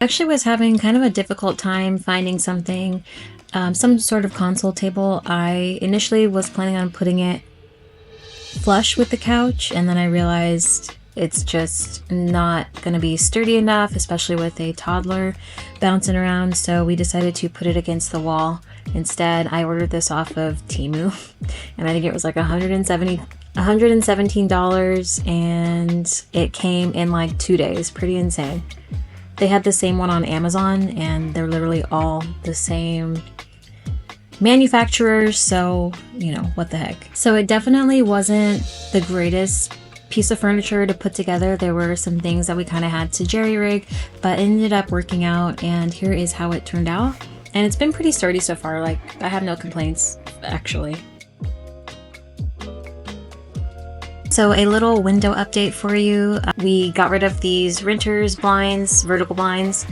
Actually was having kind of a difficult time finding something, some sort of console table. I initially was planning on putting it flush with the couch, and then I realized it's just not going to be sturdy enough, especially with a toddler bouncing around, so we decided to put it against the wall. Instead, I ordered this off of Temu, and I think it was like $117, and it came in like 2 days. Pretty insane. They had the same one on Amazon, and they're literally all the same manufacturers, so you know, what the heck. So it definitely wasn't the greatest piece of furniture to put together. There were some things that we kind of had to jerry rig, but it ended up working out, and here is how it turned out. And it's been pretty sturdy so far. Like, I have no complaints, actually. So a little window update for you. We got rid of these renters blinds, vertical blinds.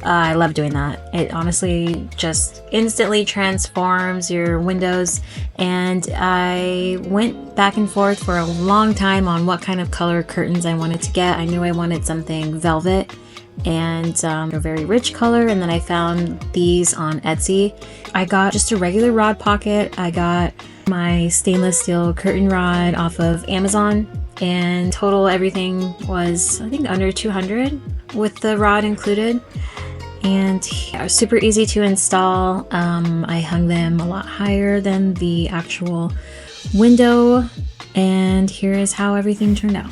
I love doing that. It honestly just instantly transforms your windows. And I went back and forth for a long time on what kind of color curtains I wanted to get. I knew I wanted something velvet and a very rich color, and then I found these on Etsy. I got just a regular rod pocket. I got my stainless steel curtain rod off of Amazon, and total everything was, I think, under $200 with the rod included. And yeah, super easy to install. I hung them a lot higher than the actual window, and here is how everything turned out.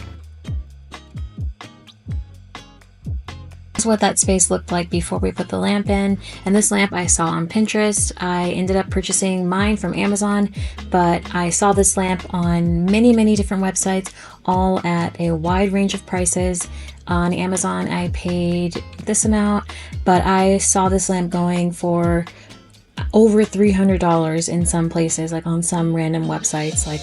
This is what that space looked like before we put the lamp in. And this lamp I saw on Pinterest. I ended up purchasing mine from Amazon, but I saw this lamp on many different websites, all at a wide range of prices. On Amazon I paid this amount, but I saw this lamp going for over $300 in some places, like on some random websites, like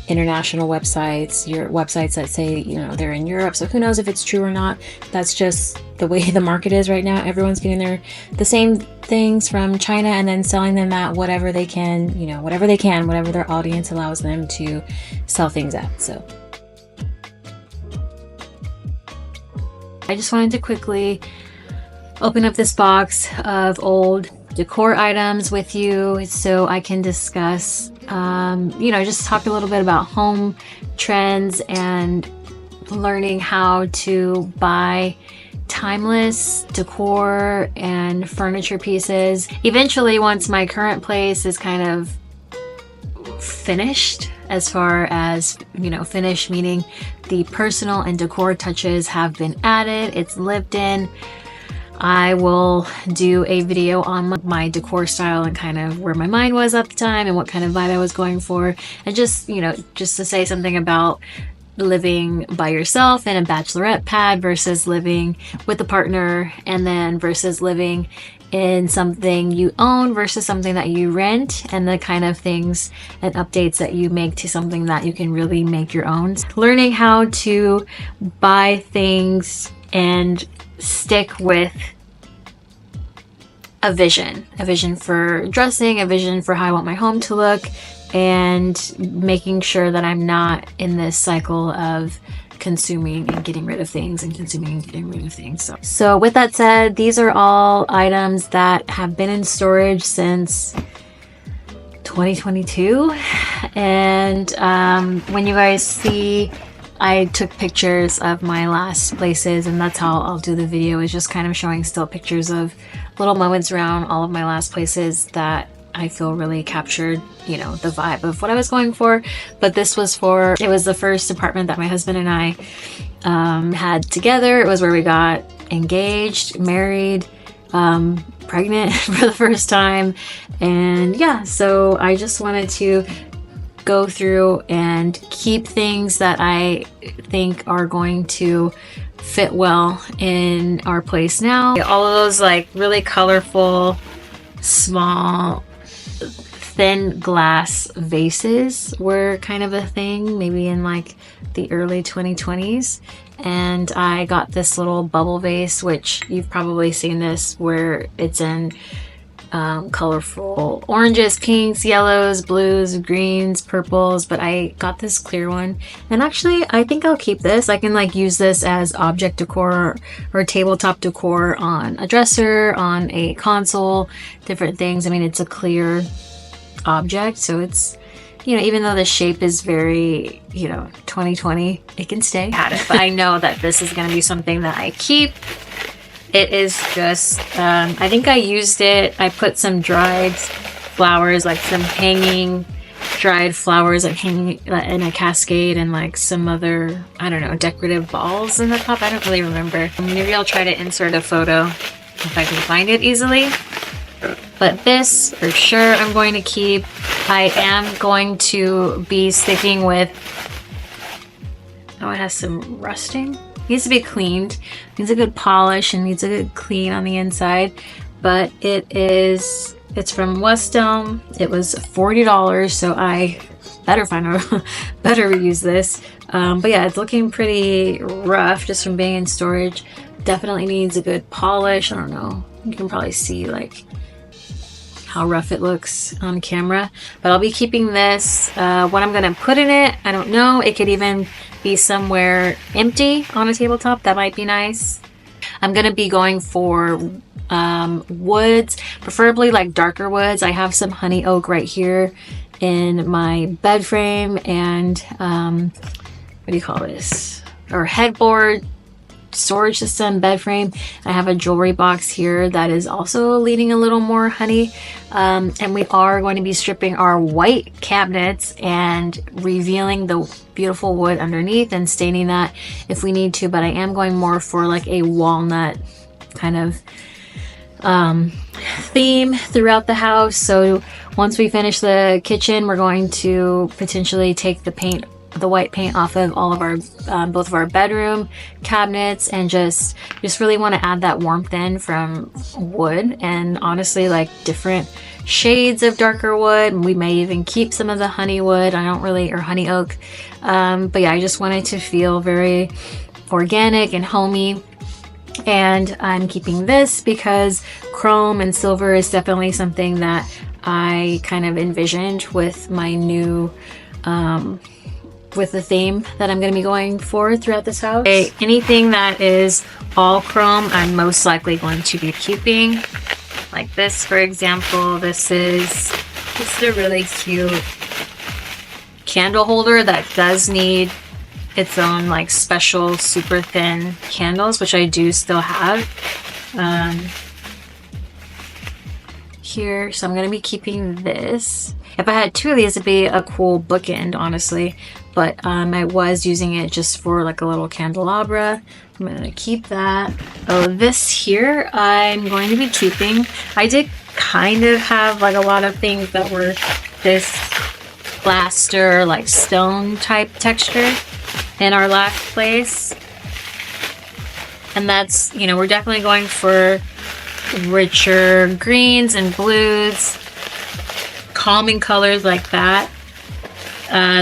international websites, your websites that say, you know, they're in Europe. So who knows if it's true or not. That's just the way the market is right now. Everyone's getting the same things from China and then selling them at whatever they can, you know, whatever their audience allows them to sell things at. So I just wanted to quickly open up this box of old decor items with you so I can discuss, you know, just talk a little bit about home trends and learning how to buy timeless decor and furniture pieces. Eventually, once my current place is kind of finished, as far as, you know, finished meaning the personal and decor touches have been added, it's lived in, I will do a video on my decor style and kind of where my mind was at the time and what kind of vibe I was going for, and just, you know, just to say something about living by yourself in a bachelorette pad versus living with a partner, and then versus living in something you own versus something that you rent, and the kind of things and updates that you make to something that you can really make your own. Learning how to buy things and stick with a vision for dressing, a vision for how I want my home to look, and making sure that I'm not in this cycle of consuming and getting rid of things and consuming and getting rid of things. So with that said, these are all items that have been in storage since 2022, and when you guys see, I took pictures of my last places, and that's how I'll do the video, is just kind of showing still pictures of little moments around all of my last places that I feel really captured, you know, the vibe of what I was going for. But this was it was the first apartment that my husband and I had together. It was where we got engaged, married, pregnant for the first time. And yeah, so I just wanted to go through and keep things that I think are going to fit well in our place now. All of those like really colorful, small, thin glass vases were kind of a thing, maybe in like the early 2020s. And I got this little bubble vase, which you've probably seen this, where it's in colorful oranges, pinks, yellows, blues, greens, purples, but I got this clear one. And actually, I think I'll keep this. I can like use this as object decor or tabletop decor on a dresser, on a console, different things. I mean, it's a clear object, so it's, you know, even though the shape is very, you know, 2020, it can stay at it. But I know that this is going to be something that I keep. It is just, I think I used it. I put some dried flowers, like some hanging dried flowers, like hanging in a cascade, and like some other, I don't know, decorative balls in the top. I don't really remember. Maybe I'll try to insert a photo if I can find it easily. But this, for sure, I'm going to keep. I am going to be sticking with, oh, it has some rusting. Needs to be cleaned, needs a good polish, and needs a good clean on the inside. But it's from West Elm. It was $40, so I better find a better reuse this. But yeah, it's looking pretty rough just from being in storage. Definitely needs a good polish. I don't know, you can probably see like how rough it looks on camera, but I'll be keeping this. What I'm gonna put in it, I don't know. It could even be somewhere empty on a tabletop. That might be nice. I'm gonna be going for woods, preferably like darker woods. I have some honey oak right here in my bed frame, and what do you call this? Or headboard, storage system, bed frame. I have a jewelry box here that is also leaning a little more honey, and we are going to be stripping our white cabinets and revealing the beautiful wood underneath and staining that if we need to, but I am going more for like a walnut kind of theme throughout the house. So once we finish the kitchen, we're going to potentially take the paint, the white paint, off of all of our both of our bedroom cabinets, and just really want to add that warmth in from wood, and honestly like different shades of darker wood. We may even keep some of the honey wood, I don't really, or honey oak, but yeah, I just wanted to feel very organic and homey. And I'm keeping this because chrome and silver is definitely something that I kind of envisioned with my new with the theme that I'm going to be going for throughout this house. Anything that is all chrome, I'm most likely going to be keeping. Like this, for example, this is a really cute candle holder that does need its own like special super thin candles, which I do still have here. So I'm going to be keeping this. If I had two of these, it'd be a cool bookend, honestly. But I was using it just for like a little candelabra. I'm going to keep that. Oh, this here I'm going to be keeping. I did kind of have like a lot of things that were this plaster, like stone type texture in our last place. And that's, you know, we're definitely going for richer greens and blues, calming colors like that.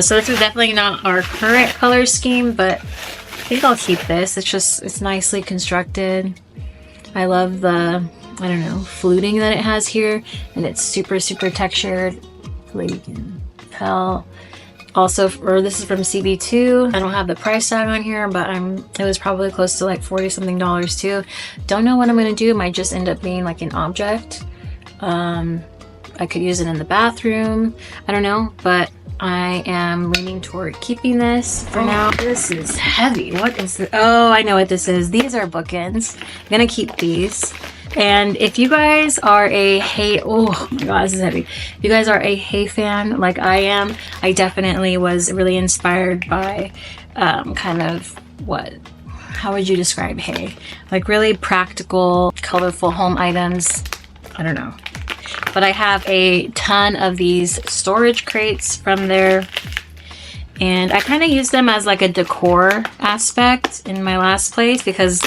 So this is definitely not our current color scheme, but I think I'll keep this. It's nicely constructed. I love the, I don't know, fluting that it has here, and it's super textured. Hopefully you can tell. Also, or this is from CB2. I don't have the price tag on here, but it was probably close to like $40 something too. Don't know what I'm gonna do. It might just end up being like an object. I could use it in the bathroom. I don't know, but I am leaning toward keeping this for now. This is heavy. What is this? Oh, I know what this is. These are bookends. I'm gonna keep these. And if you guys are a hay, oh my god, this is heavy. If you guys are a hay fan like I am, I definitely was really inspired by kind of how would you describe hay? Like really practical, colorful home items. I don't know. But I have a ton of these storage crates from there, and I kind of use them as like a decor aspect in my last place, because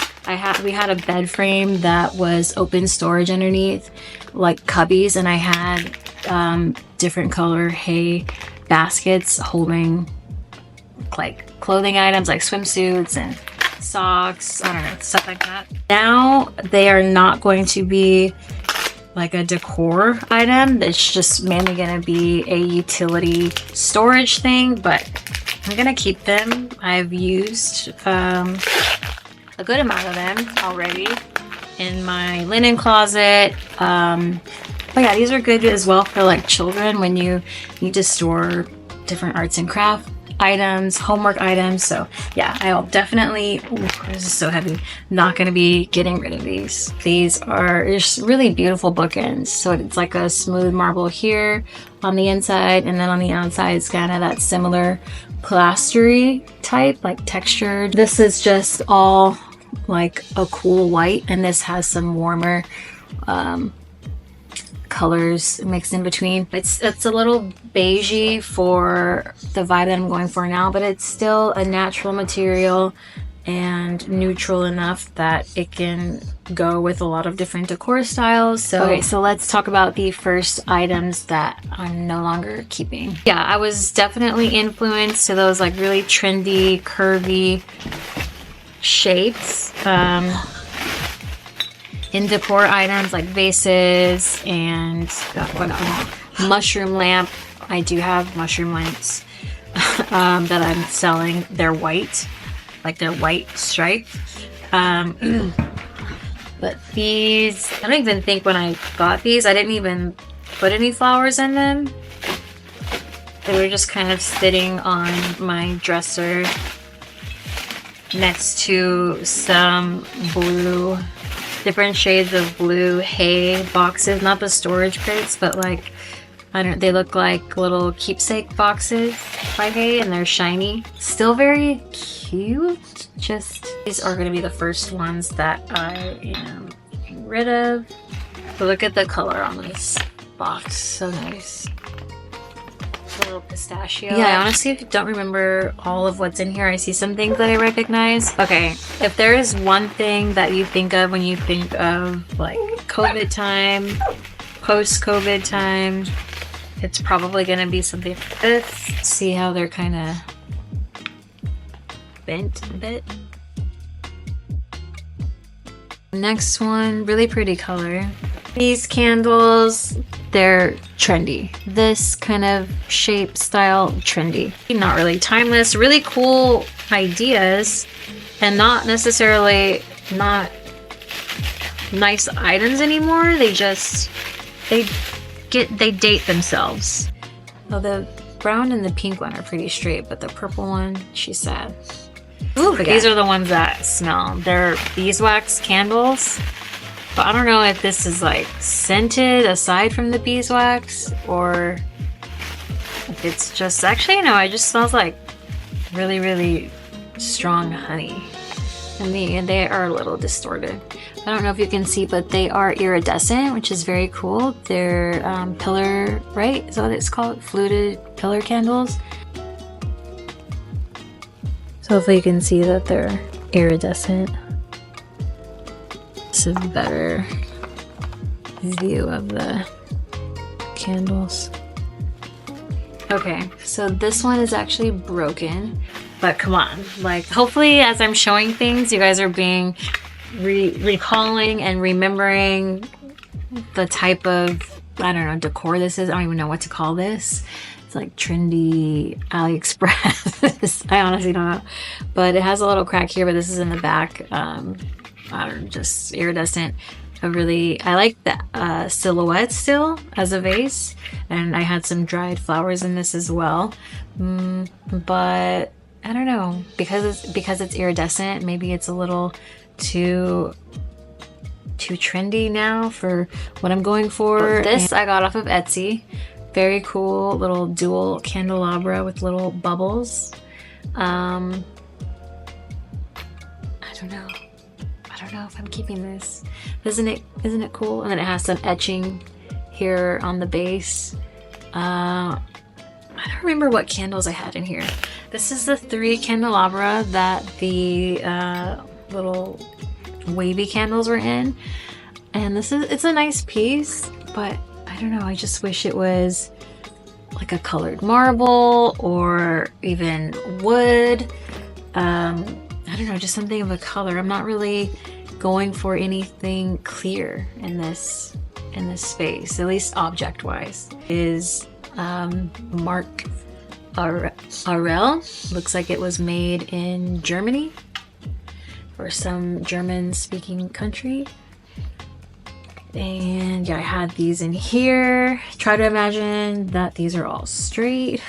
we had a bed frame that was open storage underneath, like cubbies, and I had different color hay baskets holding like clothing items like swimsuits and socks, I don't know, stuff like that. Now they are not going to be like a decor item. It's just mainly gonna be a utility storage thing, but I'm gonna keep them. I've used a good amount of them already in my linen closet. But yeah, these are good as well for like children when you need to store different arts and craft items, homework items. So yeah, I'll definitely, this is so heavy, not going to be getting rid of these. These are just really beautiful bookends. So it's like a smooth marble here on the inside, and then on the outside it's kind of that similar plastery type, like textured. This is just all like a cool white, and this has some warmer colors mixed in between. It's a little beigey for the vibe that I'm going for now, but it's still a natural material and neutral enough that it can go with a lot of different decor styles. So okay, so let's talk about the first items that I'm no longer keeping. Yeah, I was definitely influenced to those like really trendy, curvy shapes in decor items like vases and mushroom lamp. I do have mushroom lamps that I'm selling. They're white, like they're white striped. But these, I don't even think when I got these, I didn't even put any flowers in them. They were just kind of sitting on my dresser next to some blue, different shades of blue hay boxes, not the storage crates, but like, I don't, they look like little keepsake boxes by hay, and they're shiny. Still very cute. Just, these are going to be the first ones that I am getting rid of. But look at the color on this box, so nice. A little pistachio. Yeah, I honestly don't remember all of what's in here. I see some things that I recognize. Okay, if there is one thing that you think of when you think of like COVID time, post-COVID time, it's probably gonna be something like this. See how they're kind of bent a bit. Next one, really pretty color. These candles, they're trendy. This kind of shape, style, trendy. Not really timeless, really cool ideas, and not necessarily not nice items anymore. They just, they date themselves. Well, the brown and the pink one are pretty straight, but the purple one, she's sad. Ooh, these are the ones that smell. They're beeswax candles. But I don't know if this is like scented aside from the beeswax, or if it's just, actually no, it just smells like really, really strong honey. And they are a little distorted. I don't know if you can see, but they are iridescent, which is very cool. They're pillar, right? Is that what it's called? Fluted pillar candles. So hopefully you can see that they're iridescent. This is a better view of the candles. Okay, so this one is actually broken, but come on, like hopefully as I'm showing things, you guys are being recalling and remembering the type of, I don't know, decor this is. I don't even know what to call this. It's like trendy AliExpress. I honestly don't know, but it has a little crack here, but this is in the back. I don't know, just iridescent. I like the silhouette still as a vase, and I had some dried flowers in this as well. But I don't know, because it's iridescent, maybe it's a little too trendy now for what I'm going for. This I got off of Etsy. Very cool little dual candelabra with little bubbles. I don't know if I'm keeping this. Isn't it cool? And then it has some etching here on the base. I don't remember what candles I had in here. This is the 3 candelabra that the little wavy candles were in. And it's a nice piece, but I don't know, I just wish it was like a colored marble or even wood. I don't know, just something of a color. I'm not really going for anything clear in this in this space, at least object wise, is Mark Aurel. Looks like it was made in Germany or some German speaking country. And yeah, I had these in here. Try to imagine that these are all straight.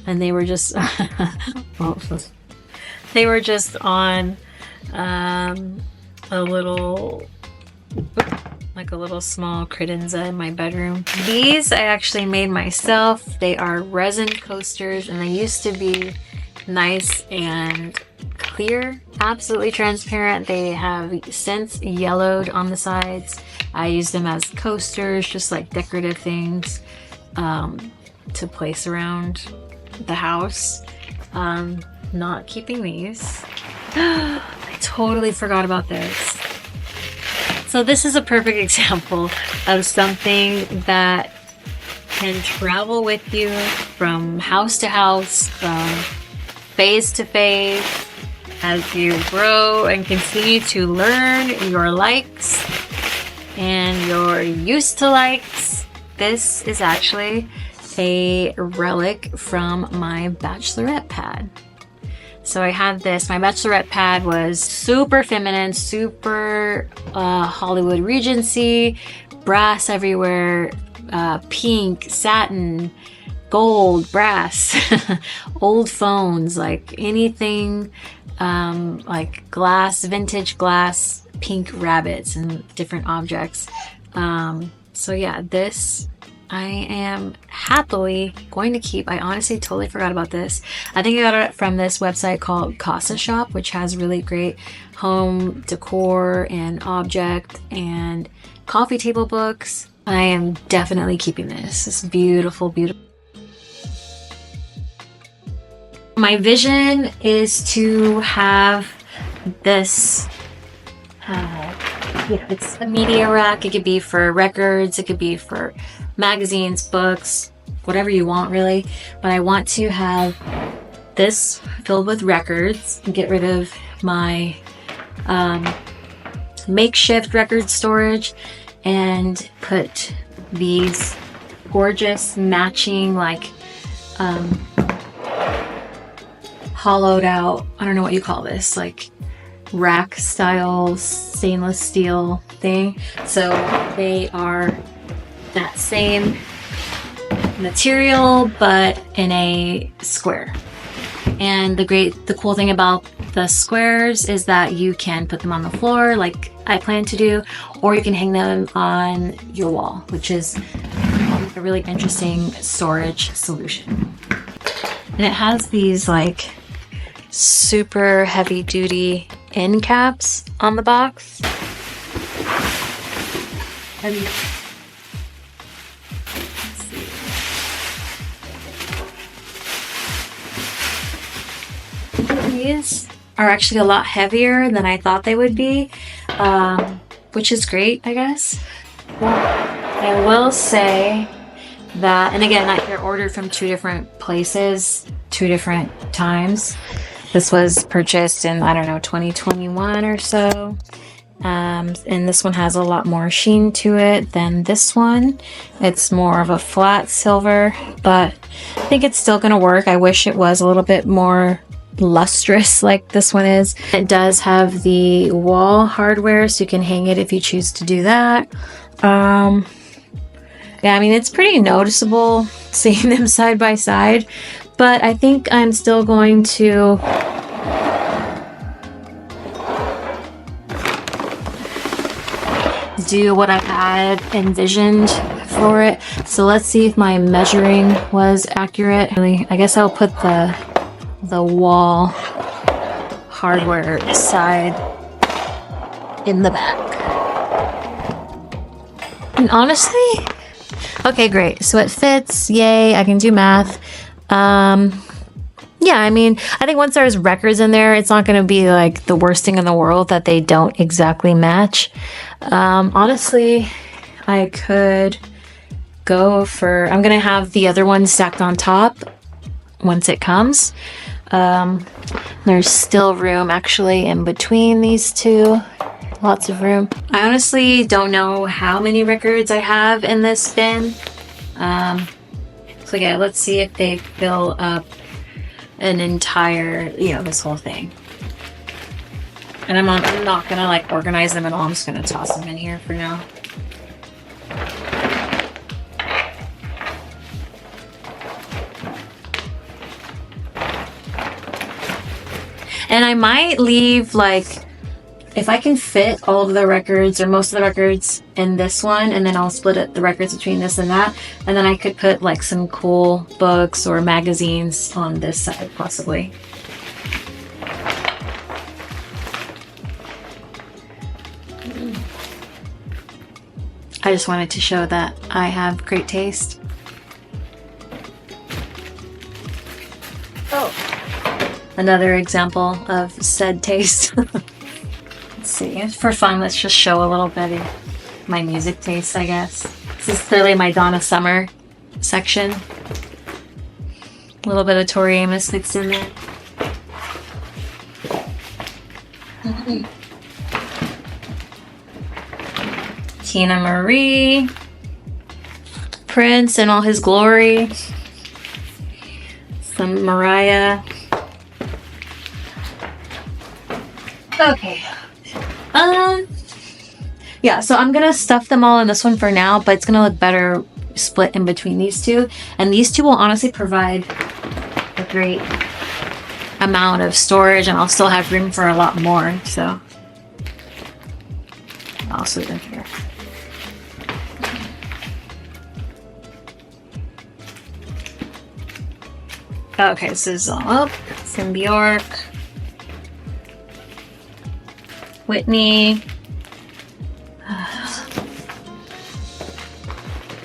And they were just they were just on a little small credenza in my bedroom. These I actually made myself. They are resin coasters, and they used to be nice and clear, absolutely transparent. They have since yellowed on the sides. I use them as coasters, just like decorative things to place around the house. Not keeping these. I totally forgot about this. So this is a perfect example of something that can travel with you from house to house, from phase to phase, as you grow and continue to learn your likes and your used to likes. This is actually a relic from my bachelorette pad. So I had this, my bachelorette pad was super feminine, super Hollywood Regency, brass everywhere, pink, satin, gold, brass, old phones, like anything, like glass, vintage glass, pink rabbits and different objects. So yeah, this I am happily going to keep. I honestly totally forgot about this. I think I got it from this website called Casa Shop, which has really great home decor and object and coffee table books. I am definitely keeping this. It's beautiful, beautiful. My vision is to have this it's a media rack. It could be for records, it could be for magazines, books, whatever you want really. But I want to have this filled with records and get rid of my makeshift record storage and put these gorgeous matching, like hollowed out, I don't know what you call this, like rack style stainless steel thing. So they are that same material but in a square. And the cool thing about the squares is that you can put them on the floor like I plan to do, or you can hang them on your wall, which is a really interesting storage solution. And it has these like super heavy duty end caps on the box. And these are actually a lot heavier than I thought they would be, which is great, I guess. I will say that, and again, I ordered from two different places, two different times. This was purchased in, I don't know, 2021 or so. And this one has a lot more sheen to it than this one. It's more of a flat silver, but I think it's still gonna work. I wish it was a little bit more lustrous like this one is. It does have the wall hardware, so you can hang it if you choose to do that. Yeah, I mean, it's pretty noticeable seeing them side by side, but I think I'm still going to do what I had envisioned for it. So let's see if my measuring was accurate. I guess I'll put the wall hardware side in the back. And honestly, okay, great. So it fits. Yay, I can do math. Yeah, I mean, I think once there's records in there, it's not going to be like the worst thing in the world that they don't exactly match. Honestly, I could go for, I'm going to have the other one stacked on top once it comes. There's still room actually in between these two Lots of room. I honestly don't know how many records I have in this bin. So yeah, let's see if they fill up an entire, you know, this whole thing. And I'm not gonna like organize them at all. I'm just gonna toss them in here for now. And I might leave, like, if I can fit all of the records or most of the records in this one, and then I'll split it, the records between this and that, and then I could put like some cool books or magazines on this side possibly. I just wanted to show that I have great taste. Oh, another example of said taste. Let's see, for fun, let's just show a little bit of my music taste, I guess. This is clearly my Donna Summer section. A little bit of Tori Amos mixed in there. Tina Marie. Prince in all his glory. Some Mariah. Okay. Yeah, so I'm gonna stuff them all in this one for now, but it's gonna look better split in between these two. And these two will honestly provide a great amount of storage, and I'll still have room for a lot more, so I'll slip in here. Okay, so this is all up. Some Bjork. Whitney.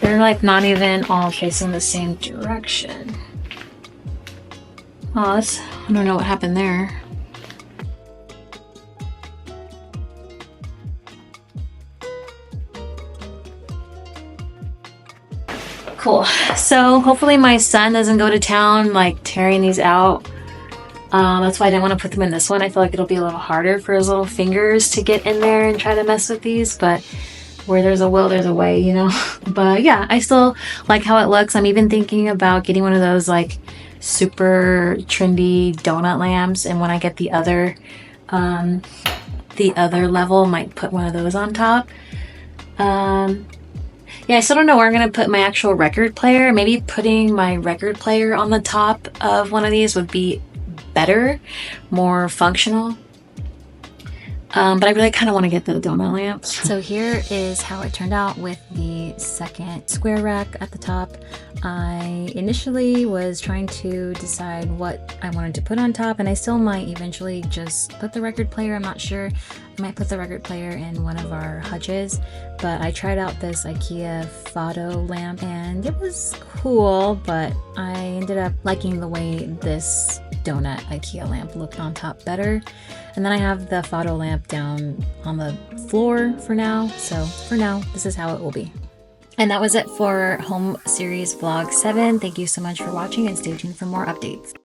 They're like not even all facing the same direction. Oh, that's, I don't know what happened there. Cool. So hopefully my son doesn't go to town like tearing these out. That's why I didn't want to put them in this one. I feel like it'll be a little harder for his little fingers to get in there and try to mess with these, but where there's a will, there's a way, you know? But yeah, I still like how it looks. I'm even thinking about getting one of those like super trendy donut lamps, and when I get the other level, might put one of those on top. Yeah, I still don't know where I'm going to put my actual record player. Maybe putting my record player on the top of one of these would be better, more functional. But I really kind of want to get the donut lamps. So here is how it turned out with the second square rack at the top. I initially was trying to decide what I wanted to put on top, and I still might eventually just put the record player. I'm not sure. I might put the record player in one of our hutches, but I tried out this IKEA photo lamp and it was cool, but I ended up liking the way this donut IKEA lamp looked on top better. And then I have the photo lamp down on the floor for now. So for now, this is how it will be. And that was it for Home Series Vlog 7. Thank you so much for watching, and stay tuned for more updates.